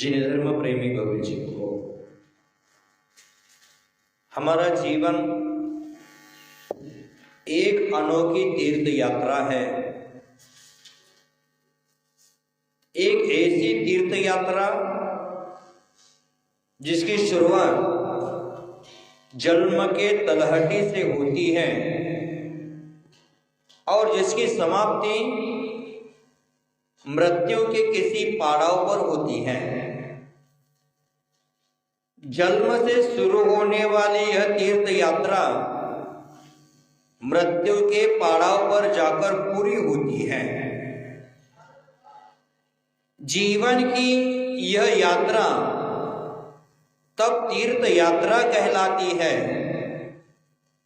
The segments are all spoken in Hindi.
जिन धर्म प्रेमी गौरी जी को, हमारा जीवन एक अनोखी तीर्थ यात्रा है। एक ऐसी तीर्थ यात्रा जिसकी शुरुआत जन्म के तलहटी से होती है और जिसकी समाप्ति मृत्यु के किसी पड़ाव पर होती है। जन्म से शुरू होने वाली यह तीर्थ यात्रा मृत्यु के पड़ाव पर जाकर पूरी होती है। जीवन की यह यात्रा तब तीर्थ यात्रा कहलाती है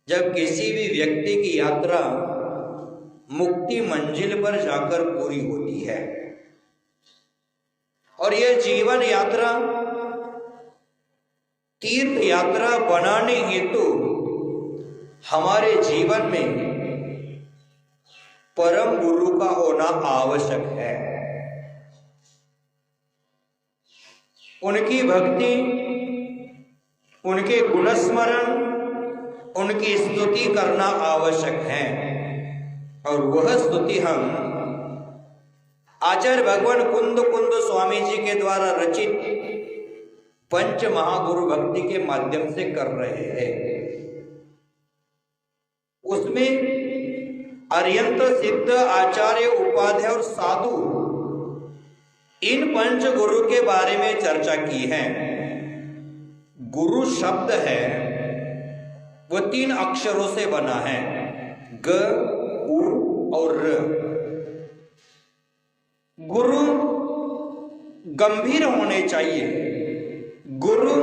जब किसी भी व्यक्ति की यात्रा मुक्ति मंजिल पर जाकर पूरी होती है। और यह जीवन यात्रा तीर्थ यात्रा बनाने हेतु हमारे जीवन में परम गुरु का होना आवश्यक है। उनकी भक्ति, उनके गुणस्मरण, उनकी स्तुति करना आवश्यक है। और वह स्तुति हम आचार्य भगवान कुंद स्वामी जी के द्वारा रचित पंच महागुरु भक्ति के माध्यम से कर रहे हैं। उसमें अत्यंत सिद्ध आचार्य, उपाध्याय और साधु, इन पंच गुरु के बारे में चर्चा की है। गुरु शब्द है वो 3 अक्षरों से बना है, ग, उ और र। गुरु गंभीर होने चाहिए। गुरु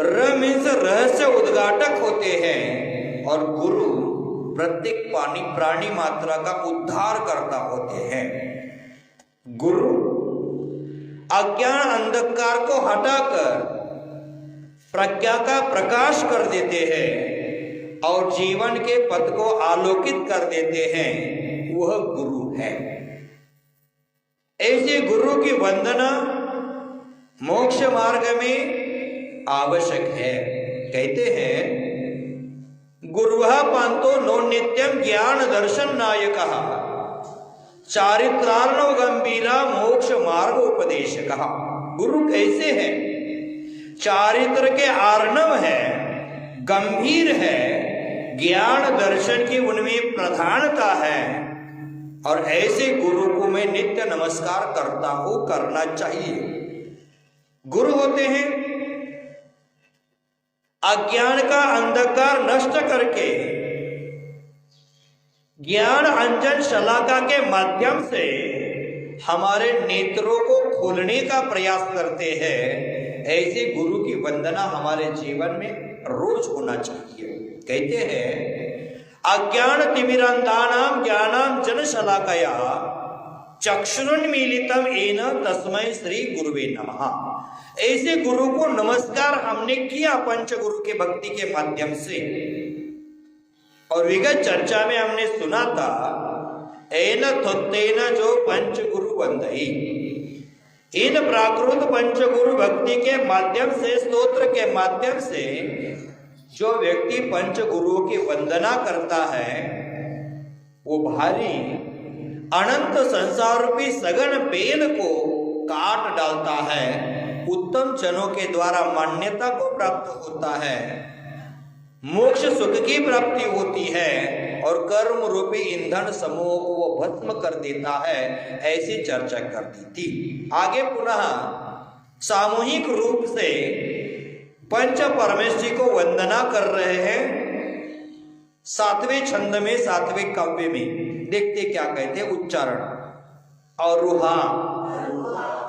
र मीन्स रहस्य उद्घाटक होते हैं और गुरु प्रत्येक प्राणी मात्रा का उद्धार करता होते हैं। गुरु अज्ञान अंधकार को हटाकर प्रज्ञा का प्रकाश कर देते हैं और जीवन के पथ को आलोकित कर देते हैं। वह गुरु है। ऐसे गुरु की वंदना मोक्ष मार्ग में आवश्यक है। कहते हैं गुरुः पांतो नो नित्यम ज्ञान दर्शन नायकः चारित्रार्णव गंभीरा मोक्ष मार्ग उपदेशकः। गुरु कैसे है? चारित्र के आर्णव है, गंभीर है, ज्ञान दर्शन की उनमें प्रधानता है। और ऐसे गुरु को मैं नित्य नमस्कार करता हूं, करना चाहिए। गुरु होते हैं अज्ञान का अंधकार नष्ट करके ज्ञान अंजन शलाका के माध्यम से हमारे नेत्रों को खोलने का प्रयास करते हैं। ऐसे गुरु की वंदना हमारे जीवन में रोज होना चाहिए। कहते हैं अज्ञान तिमिरांधानां ज्ञानां जन शलाकया चक्षुरुन्मीलितम येन तस्मै श्री गुरुवे नमः। ऐसे गुरु को नमस्कार हमने किया पंचगुरु के भक्ति के माध्यम से। और विगत चर्चा में हमने सुना था एन थोत्तेन जो पंचगुरु वंदई। इन प्राकृत पंचगुरु भक्ति के माध्यम से, स्तोत्र के माध्यम से जो व्यक्ति पंचगुरुओं की वंदना करता है वो भारी अनंत संसार रूपी सघन बेल को काट डालता है। उत्तम जनों के द्वारा मान्यता को प्राप्त होता है, मोक्ष सुख की प्राप्ति होती है और कर्म रूपी ईंधन समूह को वो भस्म कर देता है। ऐसी चर्चा कर दी थी। आगे पुनः सामूहिक रूप से पंच परमेश्वरी को वंदना कर रहे हैं। 7वें छंद में, 7वें काव्य में देखते क्या कहते उच्चारण। अरुहा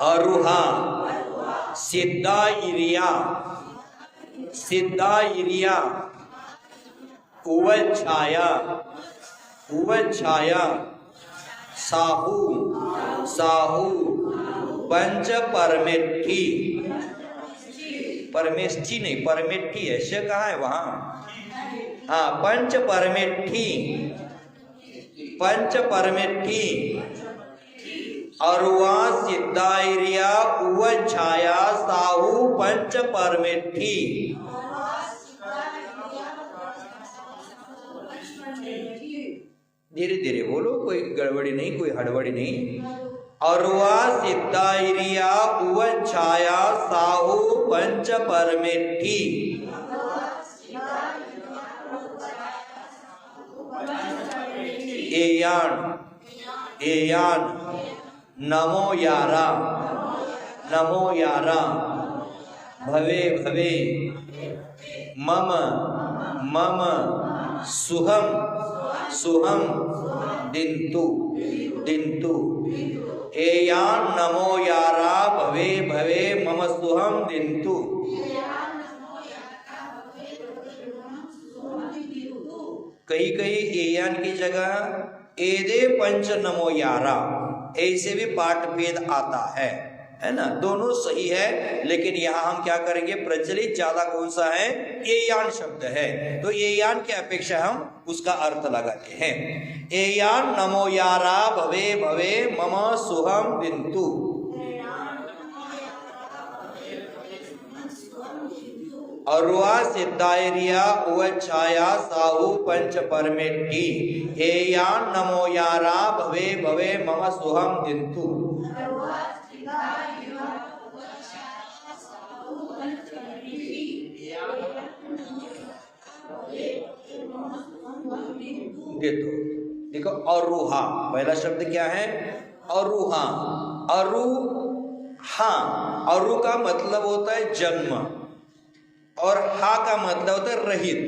अरुहा सिद्धा इरिया सिद्धा इरिया उवच्छाया उवच्छाया साहू साहू पंच परमेठी। परमेष्ठी नहीं, परमेठी है। श कहाँ है? वहां। हाँ, पंच परमेठी, पंच परमेठी अरुआ सिद्धाइरिया उव छाया साहू पंच परमेठी। धीरे धीरे बोलो, कोई गड़बड़ी नहीं, कोई हड़बड़ी नहीं। अरुआ सिद्धाइरिया उव छाया साहू पंच परमेठी। एयान नमो यारा, नमो यारा। भवे भवे मम मम सुहम सुहम दिन्तु दिन्तु। एयान नमो यारा भवे भवे मम सुहम दिन्तु। कई कई एयान की जगह एदे पंच नमो यारा, ऐसे भी पाठ भेद आता है ना। दोनों सही है, लेकिन यहाँ हम क्या करेंगे, प्रचलित ज्यादा कौन सा है, एयान शब्द है, तो एयान के अपेक्षा हम उसका अर्थ लगाते हैं। एयान नमो यारा भवे भवे मम सुहम दिन्तु। अरुआ सिद्धाइरिया उव छाया साहू पंच परमेठी। एयान नमो यारा भवे भवे मम सुहम दिन्तु। देखो अरुहा, पहला शब्द क्या है, अरुहा। अरुहा, अरु का मतलब होता है जन्म, और हा का मतलब होता है रहित।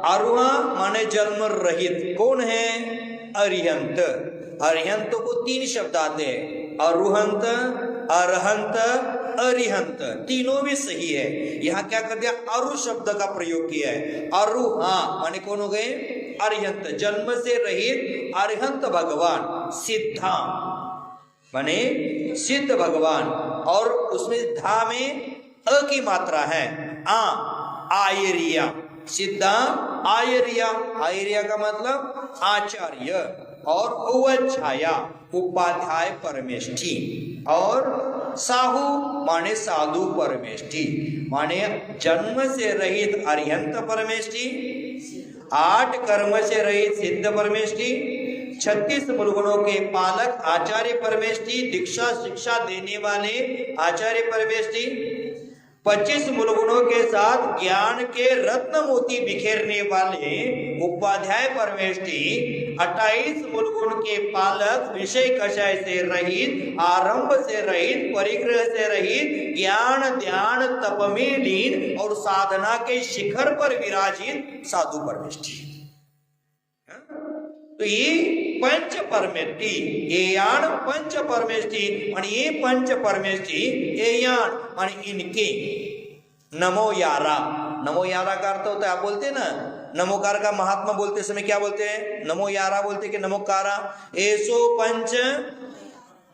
अरुहा माने जन्म रहित। कौन है, अरिहंत। अरिहंत को तीन शब्द आते हैं, अरुहंत, अरहंत, अरिहंत, तीनों भी सही है। यहाँ क्या कर दिया, अरु शब्द का प्रयोग किया है। अरुहा माने कौन हो गए, अरिहंत, जन्म से रहित अरिहंत भगवान। सिद्धा माने सिद्ध भगवान, और उसमें धा में अ की मात्रा है। आयरिया, सिद्धा आयरिया। आयरिया का मतलब आचार्य, और उव छाया उपाध्याय परमेष्ठी, और साहू माने साधु परमेष्ठी, माने जन्म से रहित अरिहंत परमेष्ठी, 8 कर्म से रहित सिद्ध परमेष्ठी, 36 मूलगुणों के पालक आचार्य परमेष्ठी, दीक्षा शिक्षा देने वाले आचार्य परमेष्ठी, 25 मूलगुणों के साथ ज्ञान के रत्न मोती बिखेरने वाले उपाध्याय परमेष्ठी, 28 मूलगुण के पालक विषय कषय से रहित, आरंभ से रहित, परिग्रह से रहित, ज्ञान ध्यान तप में लीन और साधना के शिखर पर विराजित साधु परमेष्ठी। तो ये पंच परमेष्ठी, एयान पंच परमेष्ठी, और ये पंच परमेष्ठी एयान और इनके नमो यारा। नमो यारा का अर्थ होता है, आप बोलते हैं ना, नमोकार का महात्मा बोलते समय क्या बोलते हैं, नमो यारा बोलते कि नमोकारा। ऐसो पंच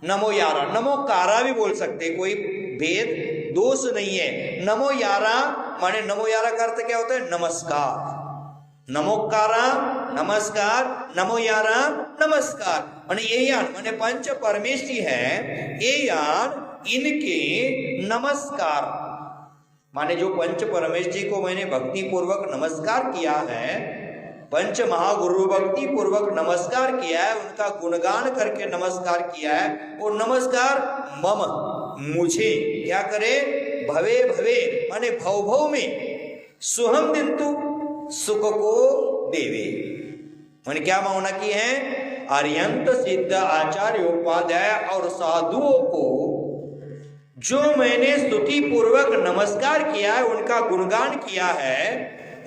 नमो यारा, नमोकारा भी बोल सकते, कोई भेद दोष नहीं है। नमो यारा माने, नमो यारा का अर्थ क्या होता है, नमस्कार। नमोकारा नमस्कार, नमो यारा नमस्कार। माने एयान माने पंच परमेष्ठी है, एयान इनके नमस्कार, माने जो पंच परमेष्ठी को मैंने भक्ति पूर्वक नमस्कार किया है, पंच महागुरु भक्ति पूर्वक नमस्कार किया है, उनका गुणगान करके नमस्कार किया है, वो नमस्कार मम मुझे क्या करे, भवे भवे माने भव भव में, सुहम दिन्तु सुख को देवे। मैंने क्या माना की है, अरिहंत सिद्ध आचार्य उपाध्याय और साधुओं को जो मैंने स्तुति पूर्वक नमस्कार किया है, उनका गुणगान किया है,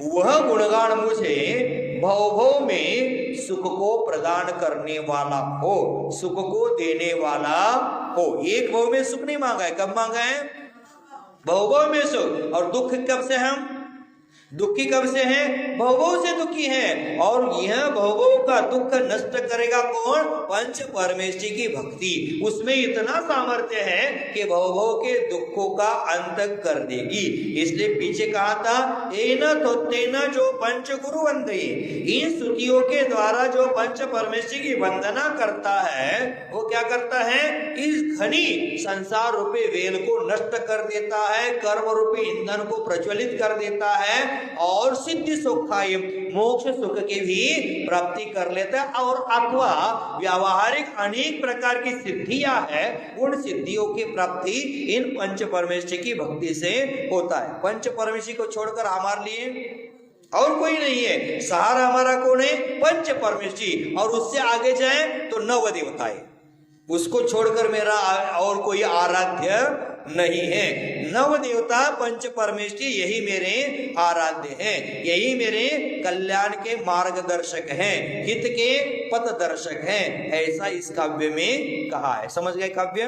वह गुणगान मुझे भव भव में सुख को प्रदान करने वाला हो, सुख को देने वाला हो। एक भव में सुख नहीं मांगा है, कब मांगा है, भव भव में सुख। और दुख कब से हम दुखी कब से है? भवभव से दुखी है। और यह भवभव का दुख नष्ट करेगा कौन? पंच परमेष्टि की भक्ति। उसमें इतना सामर्थ्य है कि भवभव के दुखों का अंत कर देगी। इसलिए पीछे कहा था एना तो तेना जो पंच गुरु वंदे, इन स्तुतियों के द्वारा जो पंच परमेष्टि की वंदना करता है वो क्या करता है? इस घनी संसार रूपी वेल को नष्ट कर देता है, कर्म रूपी ईंधन को प्रज्वलित कर देता है और सिद्धि सुखाय मोक्ष सुख की भी प्राप्ति कर लेता है। और अथवा व्यावहारिक अनेक प्रकार की सिद्धियां है, उन सिद्धियों की प्राप्ति इन पंच परमेष्टि की भक्ति से होता है। पंच परमेष्टि को छोड़कर हमारे लिए और कोई नहीं है। सहारा हमारा कौन है? पंच परमेष्टि। और उससे आगे जाए तो नव देवताएं, उसको छोड़कर मेरा और कोई आराध्य नहीं है। नव देवता पंच परमेष्टि यही मेरे आराध्य हैं, यही मेरे कल्याण के मार्गदर्शक हैं, हित के पथ दर्शक हैं। ऐसा इस काव्य में कहा है। समझ गए काव्य?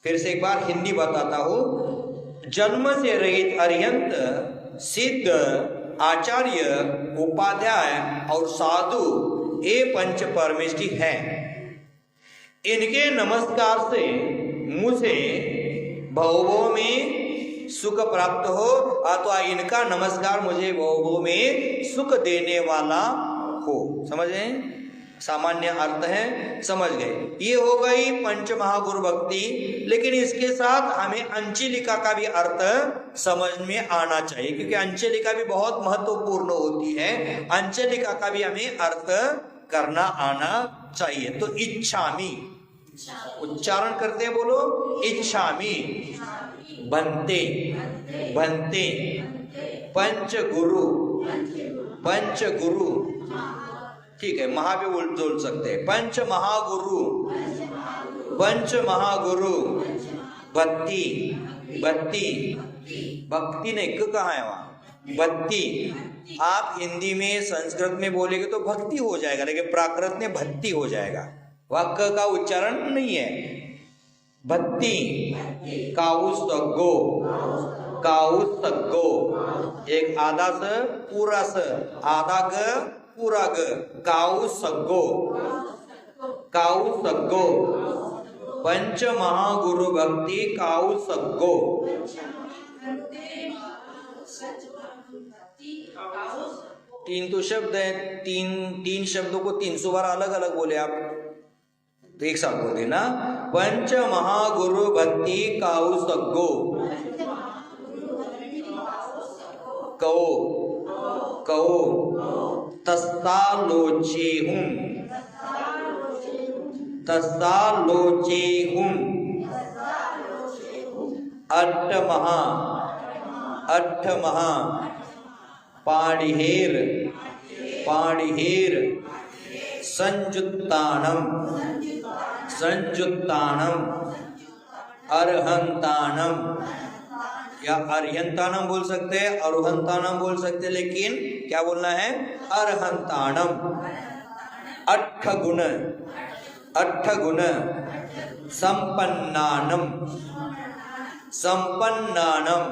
फिर से एक बार हिंदी बताता हूं। जन्म से रहित अरिहंत सिद्ध आचार्य उपाध्याय और साधु ये पंच परमेष्टि हैं। इनके नमस्कार से मुझे भवभव में सुख प्राप्त हो, अथवा इनका नमस्कार मुझे भवभव में सुख देने वाला हो। समझ गए? सामान्य अर्थ है, समझ गए। ये हो गई पंच महागुरु भक्ति। लेकिन इसके साथ हमें अंचलिका का भी अर्थ समझ में आना चाहिए, क्योंकि अंचलिका भी बहुत महत्वपूर्ण होती है। अंचलिका का भी हमें अर्थ करना आना चाहिए। तो इच्छामि, उच्चारण करते हैं, बोलो इच्छामि बनते बनते पंच गुरु, पंच गुरु, ठीक है, महा भी बोल सकते हैं। पंच महागुरु, पंच महागुरु भक्ति, भक्ति, भक्ति ने कहा है वहां भक्ति। आप हिंदी में संस्कृत में बोलेंगे तो भक्ति हो जाएगा, लेकिन प्राकृत में भक्ति हो जाएगा। वाक्य का उच्चारण नहीं है। भक्ति काउस गो, काउस गो, एक आधा स पूरा स, आधा ग पूरा ग, काउस गो, काउस गो, पंच महागुरु भक्ति काउस गो। तीन तो शब्द है, तीन शब्दों को 300 बार अलग अलग बोले आप, तो एक साथ बोल देना। पंच महागुरु भक्ति काउ सग्गो, कहो कहो तस्तालोचे हूं, तस्तालोचे हूं, अट्ठ महा पाणिहेर, पाणिहेर संजुत्तानम, संजुत्तानम अर्हंतानम, या अर्हंतानम बोल सकते हैं, अरुहंतानम बोल सकते हैं, लेकिन क्या बोलना है? अर्हंतानम। अट्ठ गुण, अट्ठ गुण संपन्नानम, संपन्नानम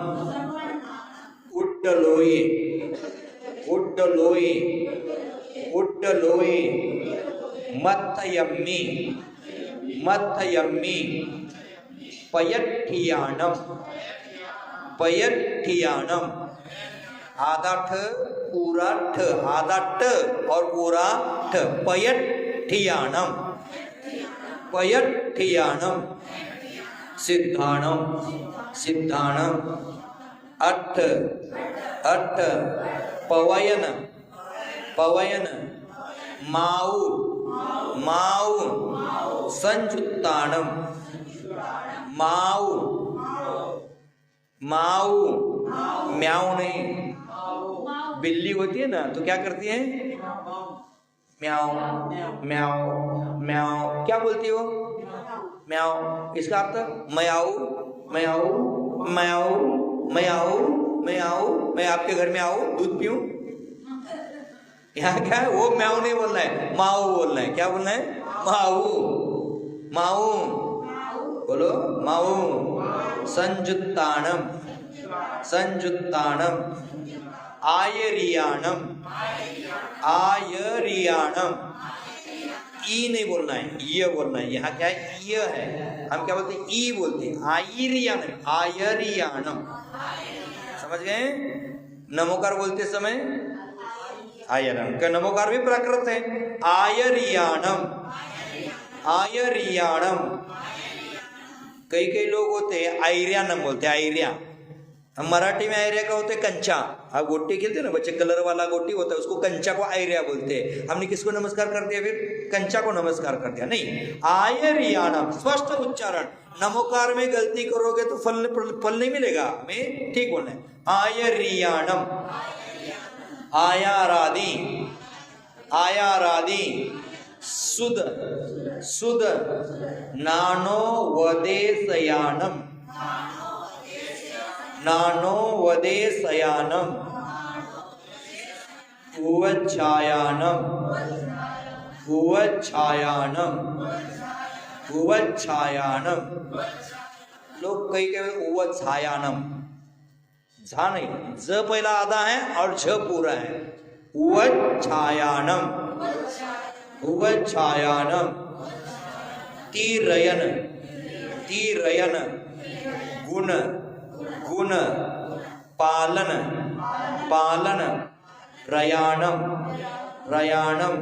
उड्डलोये, उड्डलोये, उड्डलोये मत्थयम्मी, मत्थयम्मी पयट्ठियानम, पयट्ठियानम, आधा ठ पूरा ठ, आधा ट और पूरा ठ, पयट्ठियानम, पयट्ठियानम सिद्धाणम, सिद्धाणम अट्ठ, अट्ठ पवयन, पवयन माऊ, माऊ संजुत्तानम, माऊ, माऊ म्याऊ नहीं, बिल्ली होती है ना तो क्या करती है? म्याऊ म्याऊ म्याऊ, क्या बोलती हो? म्याऊ। इसका अर्थ मयाऊ, मयाऊ मयाऊ मयाऊ मयाऊ, मैं आपके घर में आऊं दूध पीऊं? यहाँ क्या है? वो म्याऊ नहीं बोलना है, माऊ बोलना है। क्या बोलना है? माऊ, माऊ बोलो, माऊ संजुत्तानम, संजुत्तानम, आयरियाणम, आयरियाणम। ई नहीं बोलना है, य बोलना है। यहाँ क्या है? य है। हम क्या बोलते हैं? ई बोलते हैं। आयरियाणम, आयरियाणम। समझ गए? नमोकार बोलते समय आयरम का नमोकार भी प्राकृत है। आयरियाणम, आयरियाणम। कई कई लोग होते हैं आयरियाणम बोलते हैं, आयरिया। हम मराठी में आयरिया का होते कंचा। आप गोटी खेलते ना बच्चे, कलर वाला गोटी होता है, उसको कंचा को आयरिया बोलते हैं। हमने किसको नमस्कार कर दिया? फिर कंचा को नमस्कार कर दिया। नहीं, आयरियाणम स्पष्ट उच्चारण। नमोकार में गलती करोगे तो फल नहीं मिलेगा हमें, ठीक बोलना है। आयरियाणम, आयारादि, आयारादि, सुद, सुद, नानो वदेशयानम, नानो वदेशयानम, उवच्छायानम, उवच्छायानम, उवच्छायानम। लोग कई कई उवच्छायानम, झा नहीं, ज पहला आधा है और झ पूरा है। उवच्छायानम, उवच्छायानम। तीरयन, तीरयन, गुण, गुण, पालन, पालन, रयाणम, रयाणम।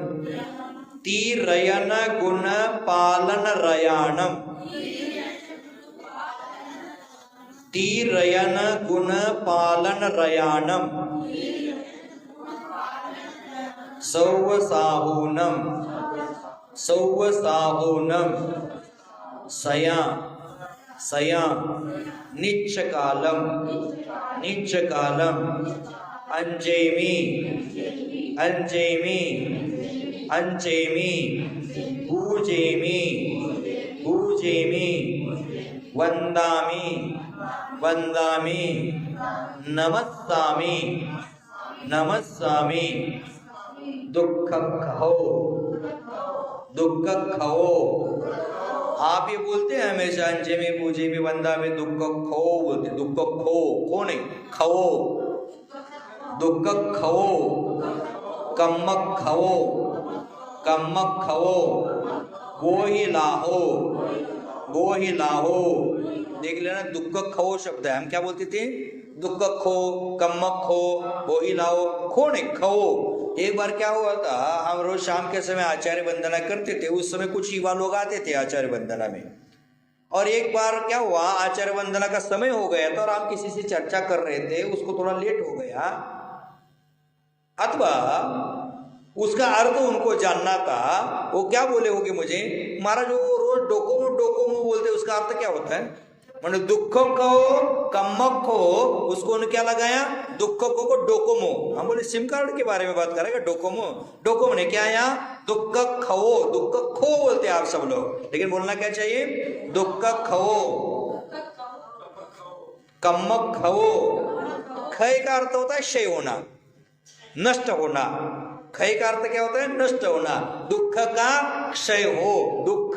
तीरयन, गुण, पालन, रयाणम। तीरयन, गुण, पालन, रयाणम। सौवसाहूनम, सौवसाहूनम। सया, सया। निच्चकालम, निच्चकालम। अंजेमी, अंजेमी, अंजेमी। पूजेमी, पूजेमी। वंदामि, वंदामि। नमस्सामि, नमस्सामि। दुख खो, दुख खो। आप ये बोलते हैं हमेशा अंजे में, पूजे में, वंदा में दुख खो बोलते। दुख खो, खो नहीं, खो। दुख खो, कम्मक खो, कम्मक खो। वो ही लाहो, वो ही लाहो। देख लेना, दुख खो शब्द है। हम क्या बोलते थे? दुख खो, कम्मक खो, वो ही लाओ। खो नहीं, खो। एक बार क्या हुआ था, हम रोज शाम के समय आचार्य वंदना करते थे। उस समय कुछ युवा लोग आते थे आचार्य वंदना में। और एक बार क्या हुआ, आचार्य वंदना का समय हो गया था और हम किसी से चर्चा कर रहे थे, उसको थोड़ा लेट हो गया, अथवा उसका अर्थ उनको जानना था। वो क्या बोले होगे मुझे, महाराज वो रोज डोकोमो डोकोमो बोलते, उसका अर्थ क्या होता है? मैंने दुख को कम्मक को, उसको उन्होंने क्या लगाया? दुख को डोकोमो। हम बोले सिम कार्ड के बारे में बात करेगा, डोकोमो। डोकोमो ने क्या आया? दुख खो, दुख खो बोलते हैं आप सब लोग, लेकिन बोलना क्या चाहिए? दुख खो, कम्मक खो। खय का अर्थ होता है क्षय होना, नष्ट होना। क्षय का अर्थ क्या होता है? नष्ट होना। दुख का क्षय हो, दुख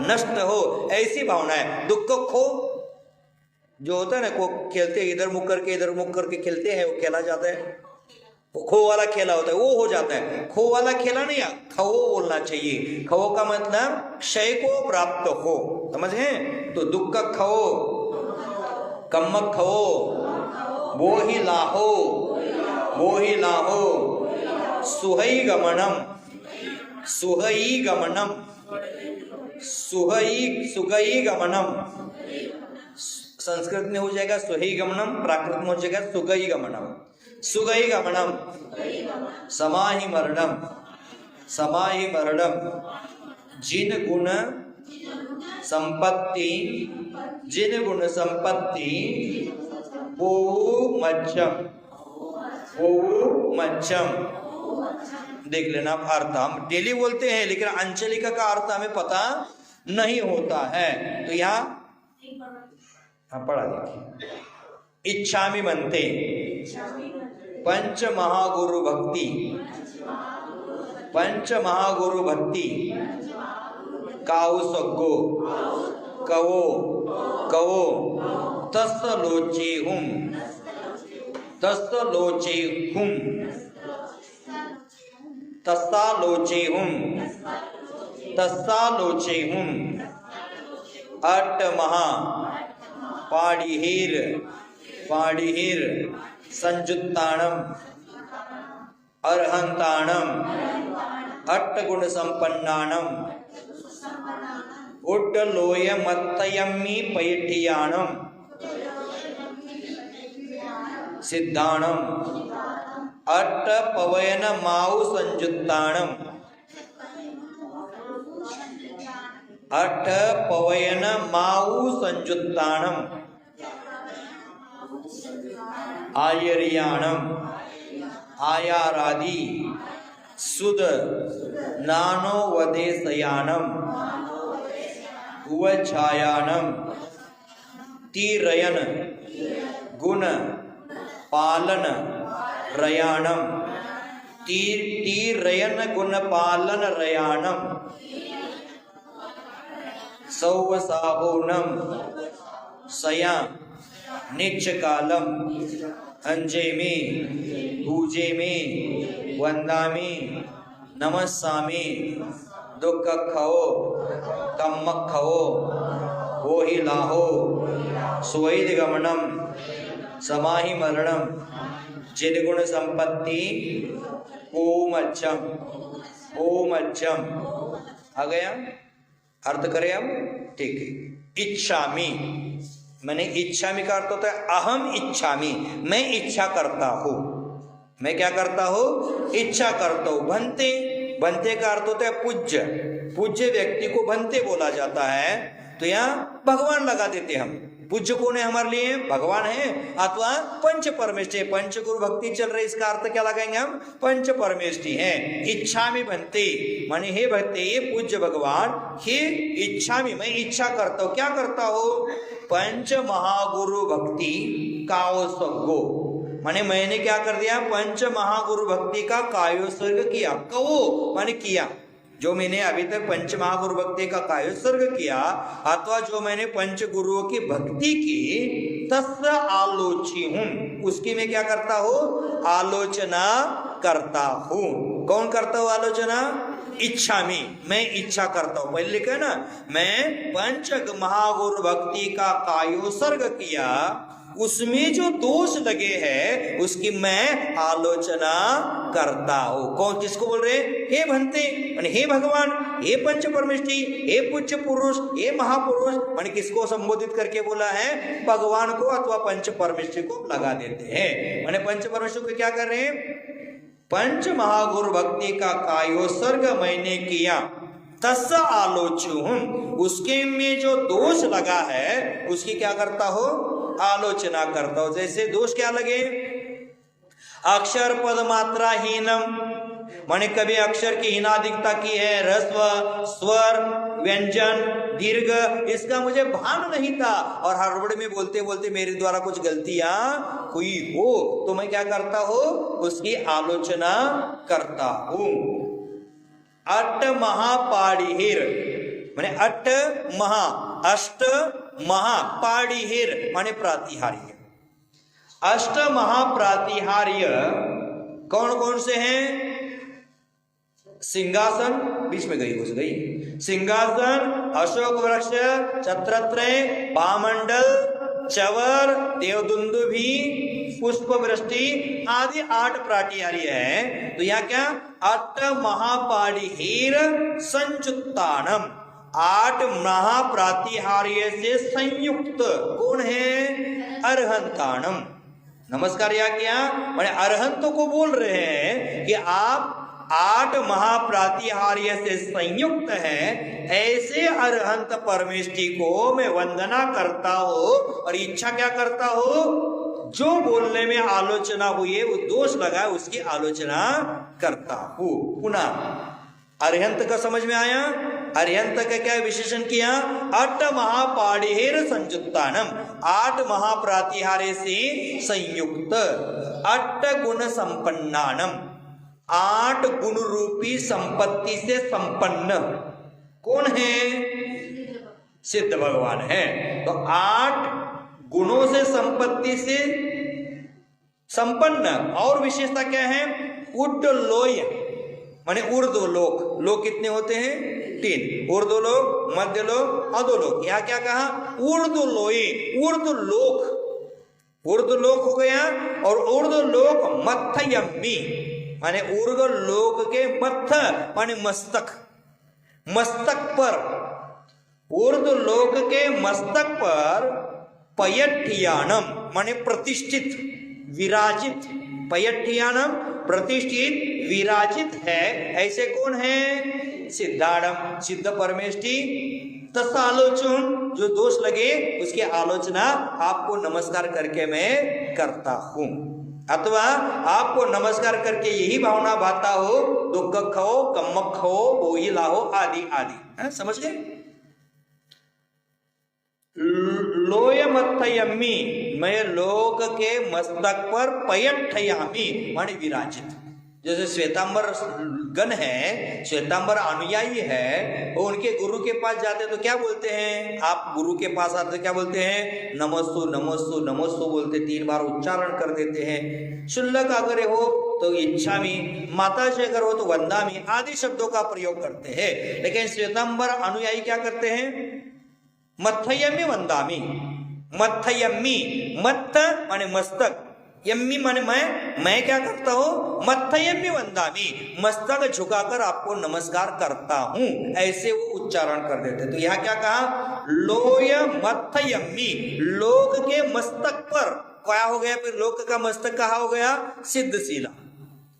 नष्ट हो, ऐसी भावना है। दुख खो जो होता है ना, को खेलते इधर मुख करके इधर मुख करके खेलते हैं, वो खेला जाता है, वो खो वाला खेला होता है, वो हो जाता है। खो वाला खेला नहीं, खो बोलना चाहिए। खो का मतलब क्षय को प्राप्त हो, समझे? तो दुख खो, कम्मक खो, वो ही लाहो, वो ही लाहो। सुहई गमनम, सुहई गमनम, सुहई, सुगई गमनम। संस्कृत में हो जाएगा सुहई गमनम, प्राकृत में हो जाएगा सुगई गमनम। सुगई गमनम, समाहि मरणम, समाहि मरणम। जिन गुण संपत्ति, जिन गुण संपत्ति वो मध्यम, वो मध्यम। देख लेना अर्थ, हम डेली बोलते हैं लेकिन अंचलिका का अर्थ हमें पता नहीं होता है। तो यहाँ पढ़ा देखिए। इच्छामि मनते पंच महागुरु भक्ति, पंच महागुरु भक्ति काउ सग्गो, कवो, कवो तस्लोचेहुम तस्लोचेहुम तस्सालोचेहुम तस्सालोचेहुम अट्टमहा पाड़िहिर पाड़िहिर संजुत्ताणम अर्हंताणम अट्टगुण संपन्नाणम उड्डलोय मत्तयम्मी पैठियाणम सिद्धाणम अट्ट पवयन माउ संजुत्ताणम अट्ठ पवयन माउ संजुत्ताणम आयर्याणम आयारादि सुद नानो वदेशयानम उवछायानम तीरयन गुण पालन रयाणम तीरयन गुण पालन रयाणम सौवसाहोनम सया निच कालम अंजे में पूजे में वंदामी नमस्सामी दुख खो कम खो वो ही लाहो सुवैद गमनम समाहि मरणम जिनगुण संपत्ति ओम अच्छम आ गया। अर्थ करें हम, ठीक है। इच्छामि मैंने इच्छामि का अर्थ होता है अहम इच्छामि, मैं इच्छा करता हूं। मैं क्या करता हूं? इच्छा करता हूं। भन्ते, भन्ते का अर्थ होता है पूज्य। पूज्य व्यक्ति को भन्ते बोला जाता है। तो यहाँ भगवान लगा देते हम। पूज्य कौन है हमारे लिए? भगवान है। अथवा पंच परमेष्टि, पंच गुरु भक्ति चल रही, इसका अर्थ क्या लगाएंगे हम? पंच परमेष्टि है। इच्छा में बनते माने हे भक्ते, ये पूज्य भगवान, हे इच्छा में, मैं इच्छा करता हूँ। क्या करता हूँ? पंच महागुरु भक्ति कायोत्सर्गो, माने मैंने क्या कर दिया? पंच महागुरु भक्ति का कायोत्सर्ग किया। कहो माने किया, जो मैंने अभी तक पंच महागुरु भक्ति का कायोत्सर्ग किया, अथवा जो मैंने पंच गुरुओं की भक्ति की, तस्य आलोची हूं, उसकी मैं क्या करता हूं? आलोचना करता हूं। कौन करता हूं आलोचना? इच्छा में, मैं इच्छा करता हूं। पहले लिखा ना, मैं पंच महागुरु भक्ति का कायोत्सर्ग किया, उसमें जो दोष लगे हैं उसकी मैं आलोचना करता हूं। कौन, किसको बोल रहे? हे भन्ते माने हे भगवान, हे पंच परमेष्टि, हे पूज्य पुरुष, हे महापुरुष, माने किसको संबोधित करके बोला है? भगवान को अथवा पंच परमेष्टि को लगा देते हैं। माने पंच परमेष्टि को क्या कर रहे हैं? पंच महागुरु भक्ति का कायोत्सर्ग मैंने किया, तस्य आलोच्य हूं, उसके में जो दोष लगा है उसकी क्या करता हो? आलोचना करता हो। जैसे दोष क्या लगे? अक्षर पद मात्रा हीनम, माने कभी अक्षर की हीनाधिकता की है, ह्रस्व, स्वर, व्यंजन, दीर्घ, इसका मुझे भान नहीं था, और हड़बड़ में बोलते बोलते मेरे द्वारा कुछ गलतियां हुई हो, तो मैं क्या करता हूं? उसकी आलोचना करता हूं। अट्ट महापाड़िहिर माने अट्ट महा, अष्ट महा, पाड़िहिर माने प्रातिहार्य। अष्ट महाप्रातिहार्य कौन कौन से हैं? सिंहासन, बीच में गई, घुस गई। सिंहासन, अशोक वृक्ष, छत्रत्रय, भामंडल, चवर, देवदुंदुभी, पुष्प वृष्टि आदि 8 प्रातिहार्य है। तो यहाँ क्या? अट्ट महापाड़िहिर संयुक्तानम, 8 महाप्रातिहार्य से संयुक्त कौन है? अर्हंताणम। नमस्कार। या क्या माने अर्हंतों को बोल रहे हैं कि आप 8 महाप्रातिहार्य से संयुक्त है, ऐसे अर्हंत परमेष्टि को मैं वंदना करता हूं और इच्छा क्या करता हूं? जो बोलने में आलोचना हुई है, वो दोष लगा है, उसकी आलोचना करता हूं। पुनः अर्हंत का समझ में आया? अर्हंत का क्या विशेषण किया? अट्ट महापाड़िहिर संयुक्तानम, 8 महाप्रातिहार्य से संयुक्त, अट्ट गुण संपन्नानम, 8 गुण रूपी संपत्ति से संपन्न कौन है? सिद्ध भगवान है। तो 8 गुणों से संपत्ति से संपन्न। और विशेषता क्या है? उड्डलोय माने ऊर्ध्वलोक। लोक कितने होते हैं? 3। ऊर्ध्वलोक, मध्यलोक, अधोलोक। यहाँ क्या कहा? ऊर्ध्वलोय, ऊर्ध्वलोक। ऊर्ध्वलोक हो गया। और ऊर्ध्वलोक मथयम्मी माने ऊर्ध्वलोक के मथ माने मस्तक, मस्तक पर, ऊर्ध्वलोक के मस्तक पर पयठियानम माने प्रतिष्ठित, विराजित। पयठियानम प्रतिष्ठित, विराजित है। ऐसे कौन है? सिद्धाणम, सिद्ध परमेष्टि। तसालोचन, जो दोष लगे उसकी आलोचना आपको नमस्कार करके मैं करता हूं। अथवा आपको नमस्कार करके यही भावना भाता हो, दुख खो, कम्मक खो, बोई लाहो, आदि आदि। समझ गए? लोय मथयम्मी, मैं लोक के मस्तक पर पयठयामी माने विराजित। जैसे श्वेतांबर गण है, श्वेतांबर अनुयायी है, वो उनके गुरु के पास जाते तो क्या बोलते हैं? आप गुरु के पास आते क्या बोलते हैं? नमस्तु नमस्तु नमस्तु बोलते, 3 बार उच्चारण कर देते हैं। शुल्लक अगर हो तो इच्छामि, माता से अगर हो तो वंदामि आदि शब्दों का प्रयोग करते हैं। लेकिन श्वेतांबर अनुयायी क्या करते हैं? मथयम्मी वंदामि। मथयम्मी, मत्थ माने मस्तक, यम्मी माने मैं क्या करता हूं? मथयम्मी वंदामि, मस्तक झुकाकर आपको नमस्कार करता हूं, ऐसे वो उच्चारण कर देते। तो यहाँ क्या कहा? लोय मथयम्मी, लोक के मस्तक पर। क्या हो गया फिर? लोक का मस्तक कहाँ हो गया? सिद्धशिला,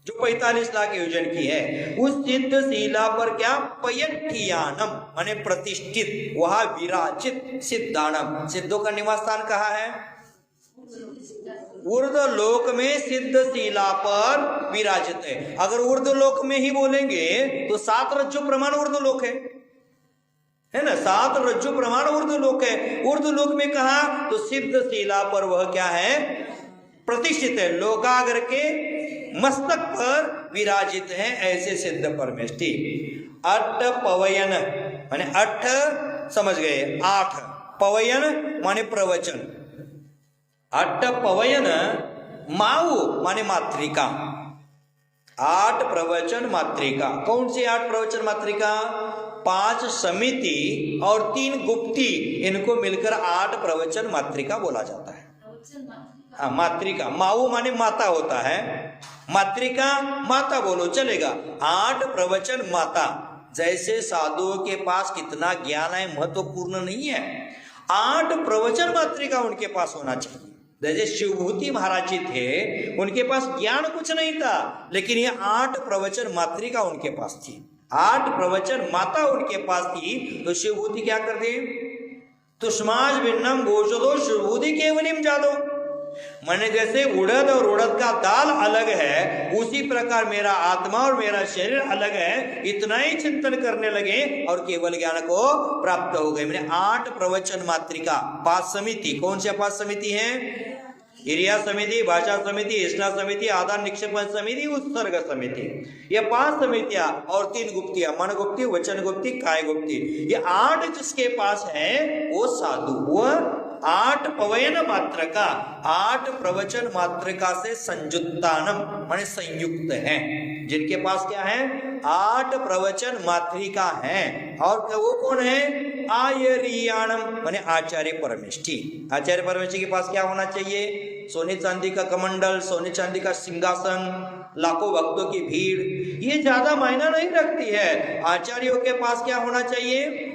जो 45 लाख योजन की है, उस सिद्धशिला पर क्या? पयठियानम माने प्रतिष्ठित, वहां विराजित। सिद्धाणम, सिद्धों का निवास स्थान कहाँ है? ऊर्ध्वलोक में सिद्धशिला पर विराजित है। अगर ऊर्ध्वलोक में ही बोलेंगे तो 7 रज्जु प्रमाण ऊर्ध्वलोक है ना? 7 रज्जु प्रमाण ऊर्ध्वलोक है। ऊर्ध्वलोक में कहा? तो सिद्धशिला पर वह क्या है? प्रतिष्ठित है, लोकाग्र के मस्तक पर विराजित है, ऐसे सिद्ध परमेष्टि। अट्ठ पवयन माने 8 समझ गए? 8 पवयन माने प्रवचन। 8 पवयन, माऊ माने मात्रिका। 8 प्रवचन मात्रिका। कौन सी 8 प्रवचन मात्रिका? 5 समिति और 3 गुप्ती, इनको मिलकर 8 प्रवचन मात्रिका बोला जाता है। हाँ, मात्रिका। माऊ माने माता होता है, मात्रिका माता बोलो चलेगा। 8 प्रवचन माता। जैसे साधुओं के पास कितना ज्ञान है महत्वपूर्ण नहीं है, 8 प्रवचन मात्रिका उनके पास होना चाहिए। जैसे शिवभूति महाराज जी थे, उनके पास ज्ञान कुछ नहीं था, लेकिन ये 8 प्रवचन मात्रिका उनके पास थी, 8 प्रवचन माता उनके पास थी। तो शिवभूति क्या कर दे? तुष्माज भिन्नम गोचदो शिवभूति केवलिम जादो। मैंने जैसे उड़द और उड़द का दाल अलग है, उसी प्रकार मेरा आत्मा और मेरा शरीर अलग है। इतना ही चिंतन करने लगे और केवल ज्ञान को प्राप्त हो गए। मैंने 8 प्रवचन मात्रिका। 5 समिति। कौन से 5 समिति हैं? क्रिया समिति, भाषा समिति, स्ना समिति, आदान निक्षेपण समिति, उत्सर्ग समिति। ये 5 समितियां और 3 गुप्तियां, मन गुप्ती, वचन गुप्ती, काय गुप्ती। ये 8 जिसके पास है वो साधु, वह 8 पवयन मात्रका, 8 प्रवचन मात्रका से संयुक्तानम माने संयुक्त है। जिनके पास क्या है? 8 प्रवचन मात्रिका है। और वो कौन है? आयरियाणम माने आचार्य परमेष्टि। आचार्य परमेष्टि के पास क्या होना चाहिए? सोने चांदी का कमंडल, सोने चांदी का सिंहासन, लाखों भक्तों की भीड़, ये ज्यादा मायना नहीं रखती है। आचार्यों के पास क्या होना चाहिए?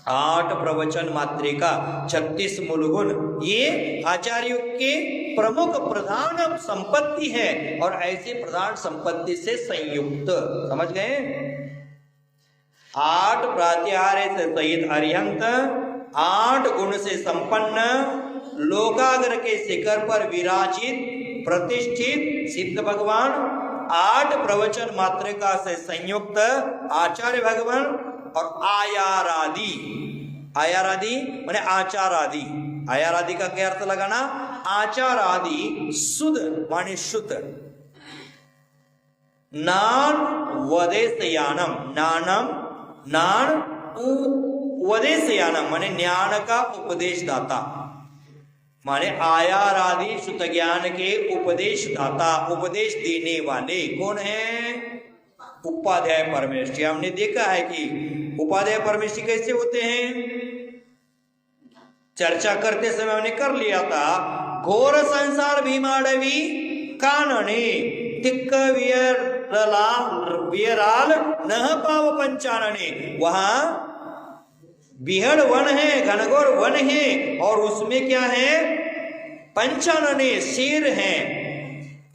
8 प्रवचन मात्रिका, 36 मूलगुण, ये आचार्यों के प्रमुख प्रधान संपत्ति है। और ऐसी प्रधान संपत्ति से संयुक्त, समझ गए? 8 प्रात्याहार्य से सहित अरिहंत, 8 गुण से संपन्न, लोकाग्र के शिखर पर विराजित प्रतिष्ठित सिद्ध भगवान, 8 प्रवचन मात्रिका से संयुक्त आचार्य भगवान और आयारादि। आयारादि माने आचार आदि। आयारादि का क्या अर्थ लगाना? आचार आदि शुद्ध माने शुद्ध। नान वदेशयानम, नानम नान वदेशयानम माने ज्ञान का उपदेश दाता। माने आयार आदि शुद्ध ज्ञान के उपदेश दाता, उपदेश देने वाले कौन है? उपाध्याय परमेष्ठी। हमने देखा है कि उपाध्याय परमेष्ठी कैसे होते हैं, चर्चा करते समय हमने कर लिया था। घोर संसार भीमाडवी कानने तिक्क वियराल नह पाव पंचानने। वहां बिहड़ वन है, घनघोर वन है, और उसमें क्या है? पंचानने शेर है,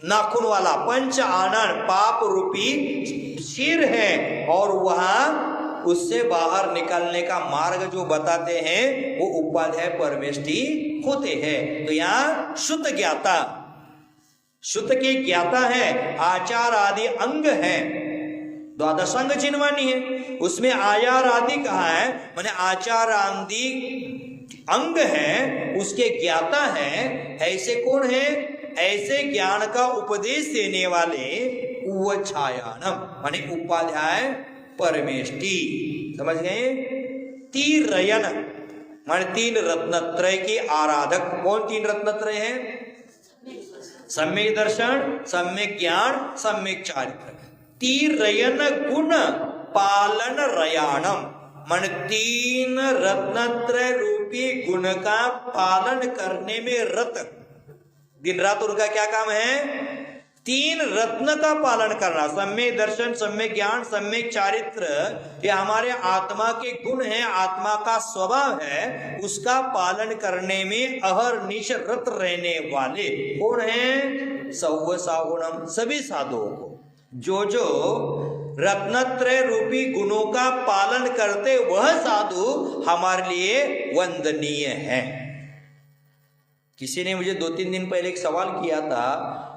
नाखून वाला पंच आनन पाप रूपी शेर है, और वहां उससे बाहर निकलने का मार्ग जो बताते हैं वो उपाध्याय परमेष्ठी होते हैं। तो यहाँ शुद्ध ज्ञाता, शुद्ध के ज्ञाता है, आचार आदि अंग है, द्वादश अंग जिनवानी है, उसमें आयार आदि कहा है, माने आचार आदि अंग है, उसके ज्ञाता है। ऐसे कौन है? ऐसे ज्ञान का उपदेश देने वाले उवच्छायानम माने उपाध्याय परमेष्ठी। समझ गए? तीरयन माने तीन रत्नत्रय के आराधक। कौन तीन रत्नत्रय है? सम्यक दर्शन, सम्यक ज्ञान, सम्यक चारित्र। तीरयन गुण पालन रयाणम मन तीन रत्नत्रय रूपी गुण का पालन करने में रत। दिन रात उनका क्या काम है? तीन रत्न का पालन करना। सम्यक दर्शन, सम्यक ज्ञान, सम्यक चारित्र, ये हमारे आत्मा के गुण हैं, आत्मा का स्वभाव है, उसका पालन करने में अहरनिश रत रहने वाले कौन है? सौव साहुणम सभी साधुओं को। जो जो रत्नत्रय रूपी गुणों का पालन करते वह साधु हमारे लिए वंदनीय है। किसी ने मुझे 2-3 दिन पहले एक सवाल किया था,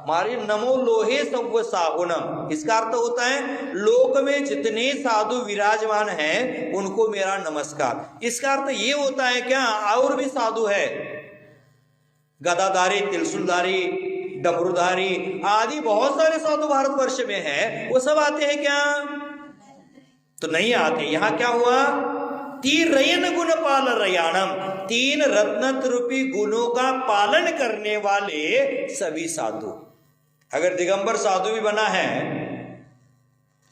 मारे नमो लोहे सौव साहुणम, इसका अर्थ होता है लोक में जितने साधु विराजमान हैं उनको मेरा नमस्कार। इसका अर्थ ये होता है क्या और भी साधु है? गदाधारी, त्रिशूलधारी, डमरूधारी आदि बहुत सारे साधु भारतवर्ष में है, वो सब आते हैं क्या? तो नहीं आते। यहां क्या हुआ? तीरयन गुण पाल रयाणम, तीन रत्न रूपी गुणों का पालन करने वाले सभी साधु। अगर दिगंबर साधु भी बना है,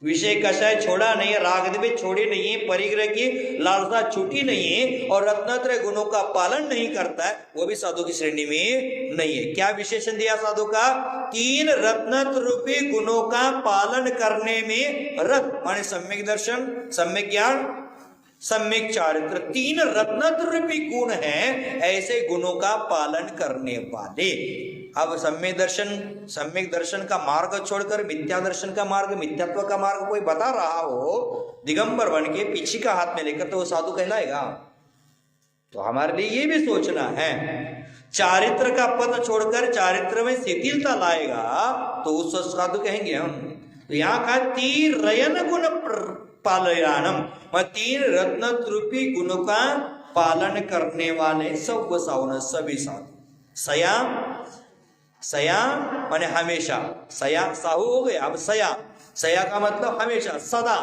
विषय कषाय छोड़ा नहीं, राग द्वेष छोड़े नहीं, परिग्रह की लालसा छूटी नहीं, और रत्नत्रय गुणों का पालन नहीं करता है, वो भी साधु की श्रेणी में नहीं है। क्या विशेषण दिया साधु का? तीन रत्न रूपी गुणों का पालन करने में रत माने सम्यक दर्शन, सम्यक ज्ञान, सम्यक चारित्र। तीन रत्न रूपी गुण हैं, ऐसे गुणों का पालन करने वाले। अब सम्यक दर्शन का मार्ग छोड़कर मिथ्या दर्शन का मार्ग, मिथ्यात्व का मार्ग कोई बता रहा हो दिगंबर बन के पीछे का हाथ में लेकर, तो वो साधु कहलाएगा? तो हमारे लिए ये भी सोचना है। चारित्र का पद छोड़कर चारित्र में शिथिलता लाएगा तो उस साधु कहेंगे हम। तो यहाँ का तीरयन गुण पालयानम, तीन रत्न रूपी गुणों का पालन करने वाले सब साउन सभी साधु। सया, सया माने हमेशा, सया साहू हो गया, अब सया, सया का मतलब हमेशा, सदा,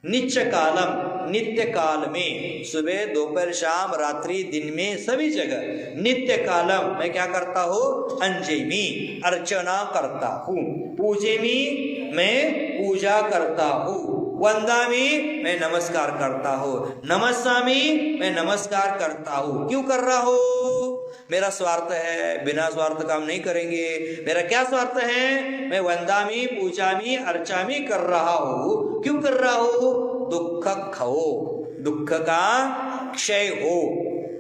नित्य कालम, नित्य काल में, सुबह दोपहर शाम रात्रि दिन में सभी जगह नित्य कालम मैं क्या करता हूँ? अंजेमी अर्चना करता हूँ, पूजेमी मैं पूजा करता हूँ, वंदामी मैं नमस्कार करता हूँ, नमस्सामी मैं नमस्कार करता हूँ। क्यों कर रहा हूँ? मेरा स्वार्थ है, बिना स्वार्थ काम नहीं करेंगे। मेरा क्या स्वार्थ है? मैं वंदामी पूजामी अर्चामी कर रहा हूँ। क्यों कर रहा हूँ? दुख खो, दुख का क्षय हो।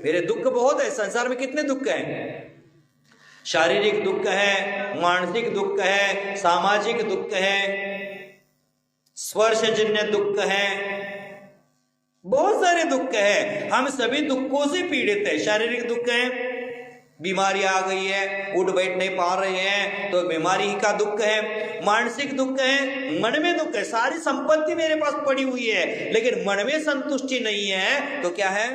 मेरे दुख बहुत है, संसार में कितने दुख हैं? शारीरिक दुख है, मानसिक दुख है, सामाजिक दुख है, स्पर्शजन्य दुख है, बहुत सारे दुख है। हम सभी दुखों से पीड़ित है। शारीरिक दुख है, बीमारी आ गई है, उठ बैठ नहीं पा रहे हैं तो बीमारी का दुख है। मानसिक दुख है, मन में दुख है, सारी संपत्ति मेरे पास पड़ी हुई है लेकिन मन में संतुष्टि नहीं है, तो क्या है?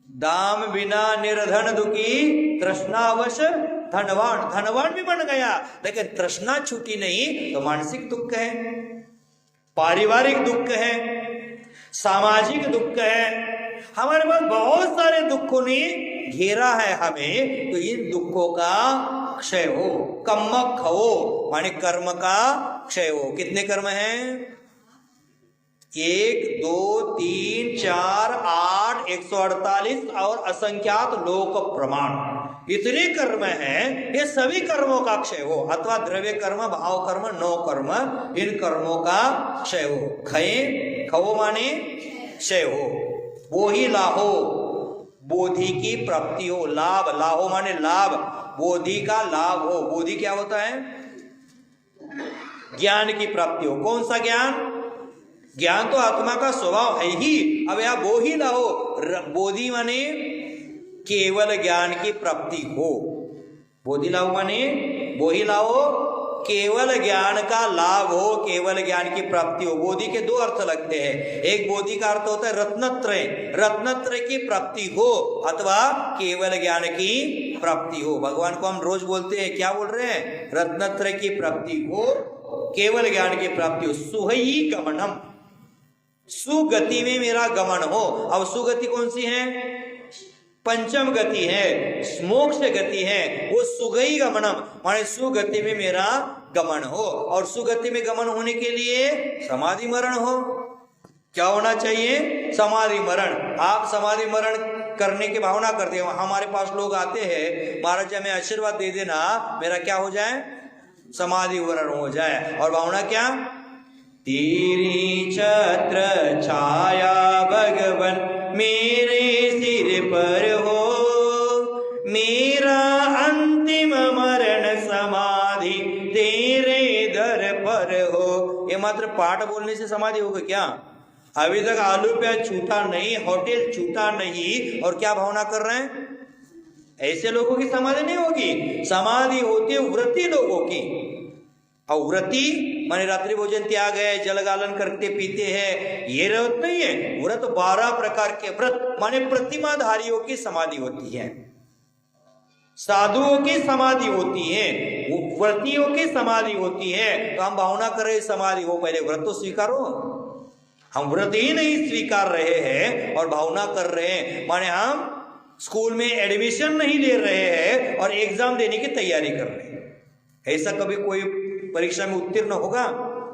दाम बिना निर्धन दुखी, तृष्णावश धनवान। धनवान भी बन गया लेकिन तृष्णा छूटी नहीं, तो मानसिक दुख है। पारिवारिक दुख है, सामाजिक दुख है, हमारे पास बहुत सारे दुखों ने घेरा है हमें, तो इन दुखों का क्षय हो। कम्मक हो माने कर्म का क्षय हो। कितने कर्म हैं? 1 2 3 4 8 148 और असंख्यात लोक प्रमाण, इतने कर्म हैं। ये सभी कर्मों का क्षय हो, अथवा द्रव्य कर्म, भाव कर्म, 9 कर्म, इन कर्मों का क्षय हो। खये, खवो माने क्षय हो। वो ही लाहो, बोधि की प्राप्ति हो। लाभ, लाहो माने लाभ, बोधि का लाभ हो। बोधि क्या होता है? ज्ञान की प्राप्ति हो। कौन सा ज्ञान? ज्ञान तो आत्मा का स्वभाव है ही। अब यह वो ही लाहो, बोधि माने केवल ज्ञान की प्राप्ति हो। बोधि लाओ माने वो ही लाओ, केवल ज्ञान का लाभ हो, केवल ज्ञान की प्राप्ति हो। बोधि के 2 अर्थ लगते हैं। एक बोधि का अर्थ होता है रत्नत्रय, रत्नत्रय की प्राप्ति हो, अथवा केवल ज्ञान की प्राप्ति हो। भगवान को हम रोज बोलते हैं, क्या बोल रहे हैं? रत्नत्रय की प्राप्ति हो, केवल ज्ञान की प्राप्ति हो। सुहई गमनम, सुगति में मेरा गमन हो। अब सुगति कौन सी है? पंचम गति है, मोक्ष गति है। वो सुगई गमनम माने सुगति में मेरा गमन हो। और सुगति में गमन होने के लिए समाधि मरण हो। क्या होना चाहिए? समाधि मरण। आप समाधि मरण करने की भावना करते हो। हमारे पास लोग आते हैं, महाराज हमें आशीर्वाद दे देना, मेरा क्या हो जाए? समाधि मरण हो जाए। और भावना क्या? तेरी छत्र छाया भगवन मेरे सिर पर हो, मेरा अंतिम मरण समाधि तेरे दर पर हो। ये मात्र पाठ बोलने से समाधि होगा क्या? अभी तक आलू प्याज छूटा नहीं, होटल छूटा नहीं, और क्या भावना कर रहे हैं? ऐसे लोगों की समाधि नहीं होगी। समाधि होती है व्रती लोगों की। और व्रती माने रात्रि भोजन त्याग है, जल गालन करते पीते हैं, ये व्रत नहीं है। व्रत 12 प्रकार के व्रत माने प्रतिमाधारियों की समाधि होती है, साधुओं की समाधि होती है, व्रतियों की समाधि होती है। तो हम भावना कर रहे समाधि हो, पहले व्रत तो स्वीकारो। हम व्रत ही नहीं स्वीकार रहे हैं और भावना कर रहे हैं, माने हम स्कूल में एडमिशन नहीं ले रहे हैं और एग्जाम देने की तैयारी कर रहे हैं। ऐसा कभी कोई परीक्षा में उत्तीर्ण होगा?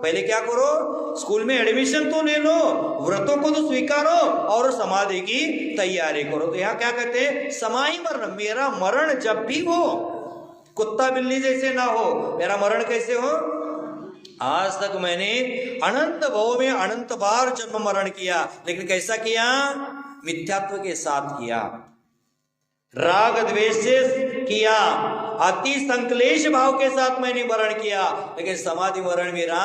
पहले क्या करो? स्कूल में एडमिशन तो ले लो, व्रतों को तो स्वीकारो और समाधि की तैयारी करो। तो यहाँ क्या कहते हैं? समाई मरण, मेरा मरण जब भी हो, कुत्ता बिल्ली जैसे ना हो। मेरा मरण कैसे हो? आज तक मैंने अनंत भव में अनंत बार जन्म मरण किया, लेकिन कैसा किया? मिथ्यात्व के साथ किया, राग द्वेष से किया, अति संकलेश भाव के साथ मैंने मरण किया, लेकिन समाधि मरण मेरा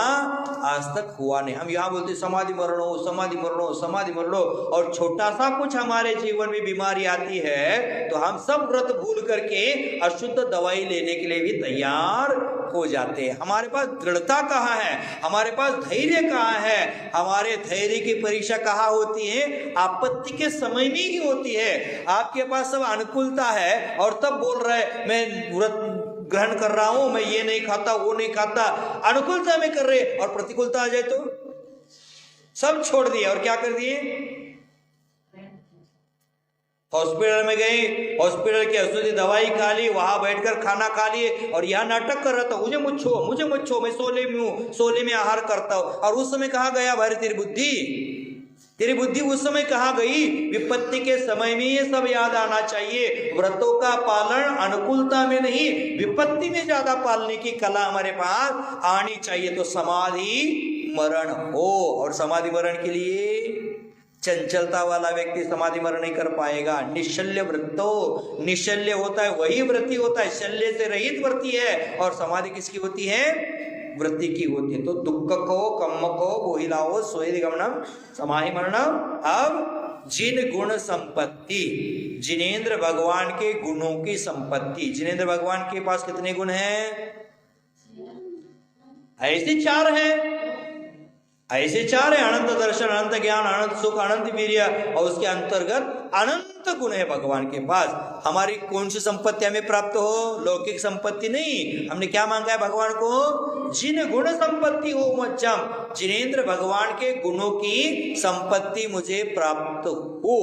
आज तक हुआ नहीं। हम यहाँ बोलते समाधि मरण हो, समाधि मरण हो, समाधि मरण हो, और छोटा सा कुछ हमारे जीवन में बीमारी आती है तो हम सब व्रत भूल करके अशुद्ध दवाई लेने के लिए भी तैयार हो जाते हैं। हमारे पास दृढ़ता कहाँ है? हमारे पास धैर्य कहाँ है? हमारे धैर्य की परीक्षा कहाँ होती है? आपत्ति के समय में ही होती है। आपके पास सब अनुकूलता है और तब बोल रहे मैं व्रत ग्रहण कर रहा हूं, मैं ये नहीं खाता, वो नहीं खाता, अनुकूलता में कर रहे, और प्रतिकूलता आ जाए तो सब छोड़ दिए और क्या कर दिए? हॉस्पिटल में गए, हॉस्पिटल की औषधि दवाई खा ली, वहां बैठकर खाना खा लिए और यहाँ नाटक कर रहा था, मुझे मत छो, मुझे मत छो, मैं सोले में हूँ, सोले में आहार करता हूँ। और उस समय कहाँ गया भाई तेरी बुद्धि? तेरी बुद्धि उस समय कहाँ गई? विपत्ति के समय में ये सब याद आना चाहिए। व्रतों का पालन अनुकूलता में नहीं, विपत्ति में ज्यादा पालने की कला हमारे पास आनी चाहिए। तो समाधि मरण हो, और समाधि मरण के लिए चंचलता वाला व्यक्ति समाधि मरण नहीं कर पाएगा। निशल्य व्रतो, निशल्य होता है वही व्रती होता है, शल्य से रहित व्रती है। और समाधि किसकी होती है? वृत्ति की होती है। तो दुख को, कम्म को, बोहिलाओ, सोहि गमनम, समाहि मरणम। अब जिन गुण संपत्ति, जिनेंद्र भगवान के गुणों की संपत्ति। जिनेंद्र भगवान के पास कितने गुण हैं? ऐसे 4 हैं, ऐसे चार है, अनंत दर्शन, अनंत ज्ञान, अनंत सुख, अनंत वीर्य, और उसके अंतर्गत अनंत गुण है भगवान के पास। हमारी कौन सी संपत्ति हमें प्राप्त हो? लौकिक संपत्ति नहीं। हमने क्या मांगा है भगवान को? जिन गुण संपत्ति हो मज्जम, जिनेन्द्र भगवान के गुणों की संपत्ति मुझे प्राप्त हो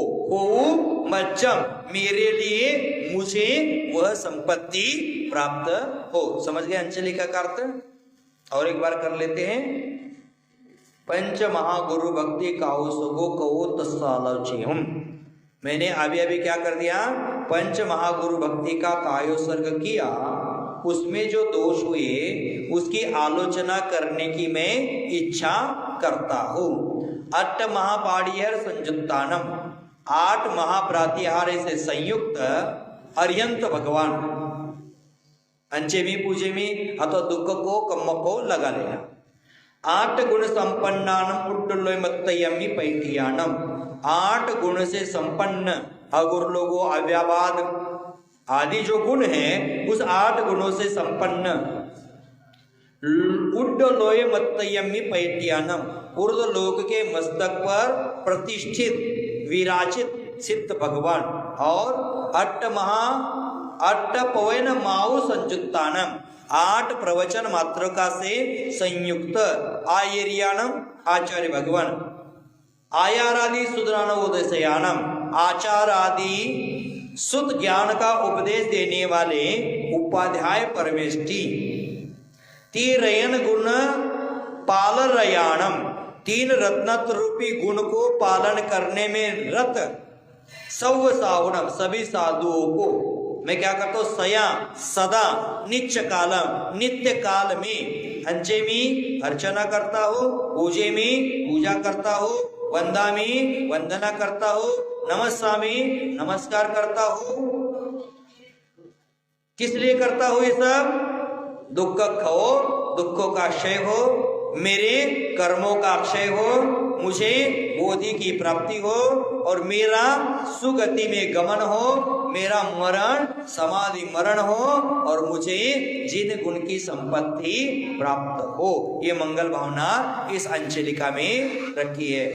मज्जम, मेरे लिए मुझे वह संपत्ति प्राप्त हो। समझ गए अंजलि का अर्थ? और एक बार कर लेते हैं। पंच महागुरु भक्ति काउ सगो कहो तस्सालोचिहम। मैंने अभी क्या कर दिया? पंच महागुरु भक्ति का कायोत्सर्ग किया, उसमें जो दोष हुए उसकी आलोचना करने की मैं इच्छा करता हूँ। अट्ठ महापाड़ियर संयुक्तानम, 8 महाप्रातिहार्य से संयुक्त अर्यंत भगवान अंचे में पूजे में अथवा दुख को कम्म को लगा लेना। 8 गुण संपन्नानम उड्डलोय मत्तयम्मी पैठियानम, 8 गुण से संपन्न अगुर लोगों अव्याबाद आदि जो गुण है उस 8 गुणों से संपन्न उड्डलोय मत्तयम्मी पैठियानम, ऊर्ध्व लोक के मस्तक पर प्रतिष्ठित विराजित सिद्ध भगवान, और अट्ट पवन माऊ संयुक्तानम, 8 प्रवचन मात्रका से संयुक्त आयर्यानम आचार्य भगवान, आयारादि सुधरानोदयसयानम, आचार आदि सुध ज्ञान का उपदेश देने वाले उपाध्याय परमेष्टि, तीरयन गुण पालरयाणम, 3 रत्नत्र रूपी गुण को पालन करने में रत सौ सावनम, सभी साधुओं को मैं क्या करता हूँ? सया सदा नित्य कालम, नित्य काल में अंचे में अर्चना करता हूँ, पूजे में पूजा करता हूँ, वंदा में वंदना करता हूँ, नमस्वामी नमस्कार करता हूँ। किस लिए करता हूँ ये सब? दुख खो, दुखों का क्षय हो, मेरे कर्मों का क्षय हो, मुझे बोधि की प्राप्ति हो, और मेरा सुगति में गमन हो, मेरा मरण समाधि मरण हो, और मुझे जिन गुण की संपत्ति प्राप्त हो। ये मंगल भावना इस अंजलिका में रखी है।